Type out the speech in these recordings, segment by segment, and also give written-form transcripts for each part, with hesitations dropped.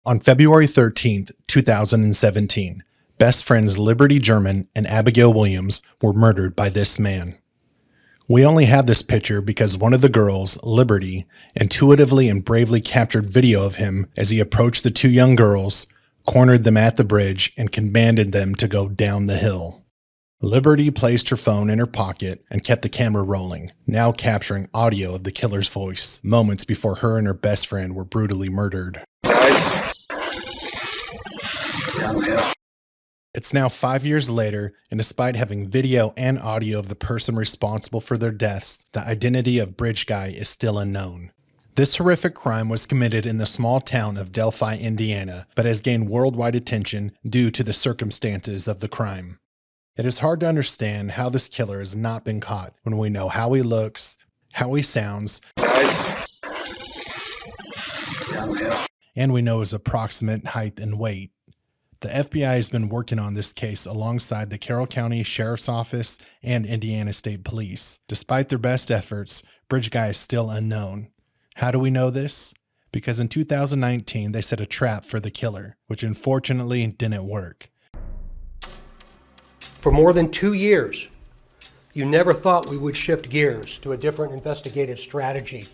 On February 13th, 2017, best friends Liberty German and Abigail Williams were murdered by this man. We only have this picture because one of the girls, Liberty, intuitively and bravely captured video of him as he approached the two young girls, cornered them at the bridge, and commanded them to go down the hill. Liberty placed her phone in her pocket and kept the camera rolling, now capturing audio of the killer's voice, moments before her and her best friend were brutally murdered. It's now 5 years later, and despite having video and audio of the person responsible for their deaths, the identity of Bridge Guy is still unknown. This horrific crime was committed in the small town of Delphi, Indiana, but has gained worldwide attention due to the circumstances of the crime. It is hard to understand how this killer has not been caught when we know how he looks, how he sounds, and we know his approximate height and weight. The FBI has been working on this case alongside the Carroll County Sheriff's Office and Indiana State Police. Despite their best efforts, Bridge Guy is still unknown. How do we know this? Because in 2019, they set a trap for the killer, which unfortunately didn't work. For more than 2 years, you never thought we would shift gears to a different investigative strategy,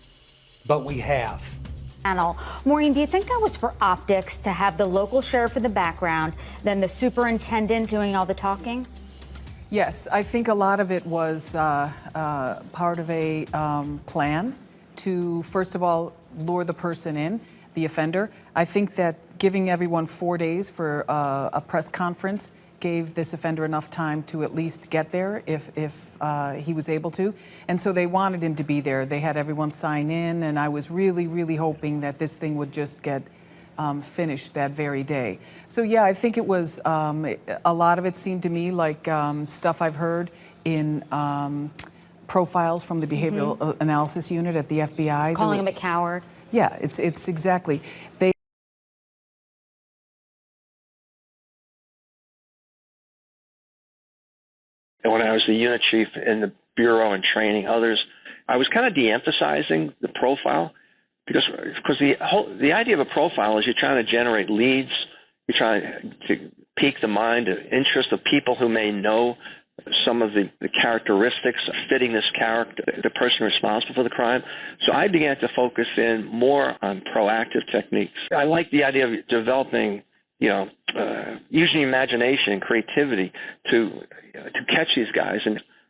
but we have. Maureen, do you think that was for optics, to have the local sheriff in the background, then the superintendent doing all the talking? Yes, I think a lot of it was part of a plan to, first of all, lure the person in, the offender. I think that giving everyone 4 days for a press conference gave this offender enough time to at least get there if he was able to. And so they wanted him to be there. They had everyone sign in, and I was really, really hoping that this thing would just get finished that very day. So yeah, I think it was, a lot of it seemed to me like stuff I've heard in profiles from the Behavioral Analysis Unit at the FBI. Calling him a coward? Yeah, it's exactly. And when I was the unit chief in the bureau and training others, I was kind of de-emphasizing the profile because the idea of a profile is you're trying to generate leads, you're trying to pique the mind and interest of people who may know some of the characteristics fitting this character, the person responsible for the crime. So I began to focus in more on proactive techniques. I like the idea of developing, using imagination and creativity to catch these guys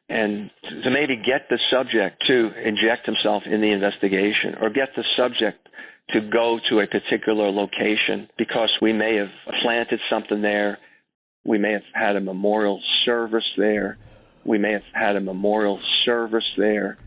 and to maybe get the subject to inject himself in the investigation or get the subject to go to a particular location because we may have planted something there. We may have had a memorial service there. We may have had a memorial service there.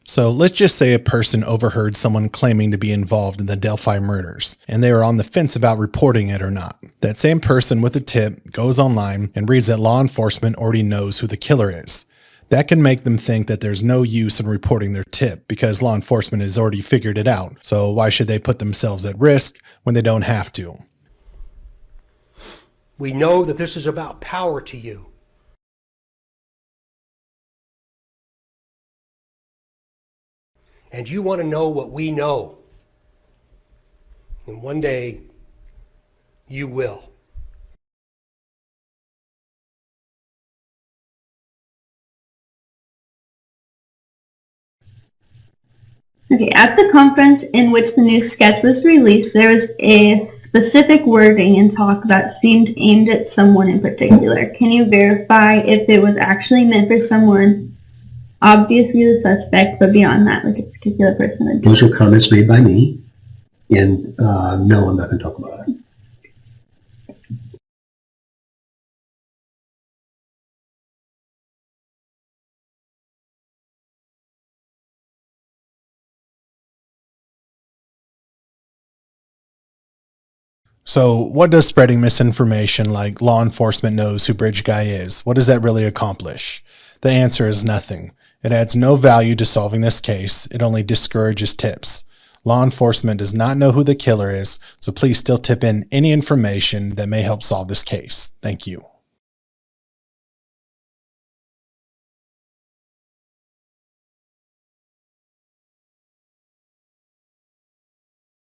So let's just say a person overheard someone claiming to be involved in the Delphi murders, and they are on the fence about reporting it or not. That same person with the tip goes online and reads that law enforcement already knows who the killer is. That can make them think that there's no use in reporting their tip because law enforcement has already figured it out. So why should they put themselves at risk when they don't have to? We know that this is about power to you. And you want to know what we know. And one day, you will. Okay, at the conference in which the new sketch was released, there was a specific wording and talk that seemed aimed at someone in particular. Can you verify if it was actually meant for someone obviously the suspect, but beyond that, like a particular person? Those were comments made by me, and no, I'm not going to talk about it. So what does spreading misinformation like law enforcement knows who Bridge Guy is? What does that really accomplish? The answer is nothing. It adds no value to solving this case. It only discourages tips. Law enforcement does not know who the killer is, so please still tip in any information that may help solve this case. Thank you.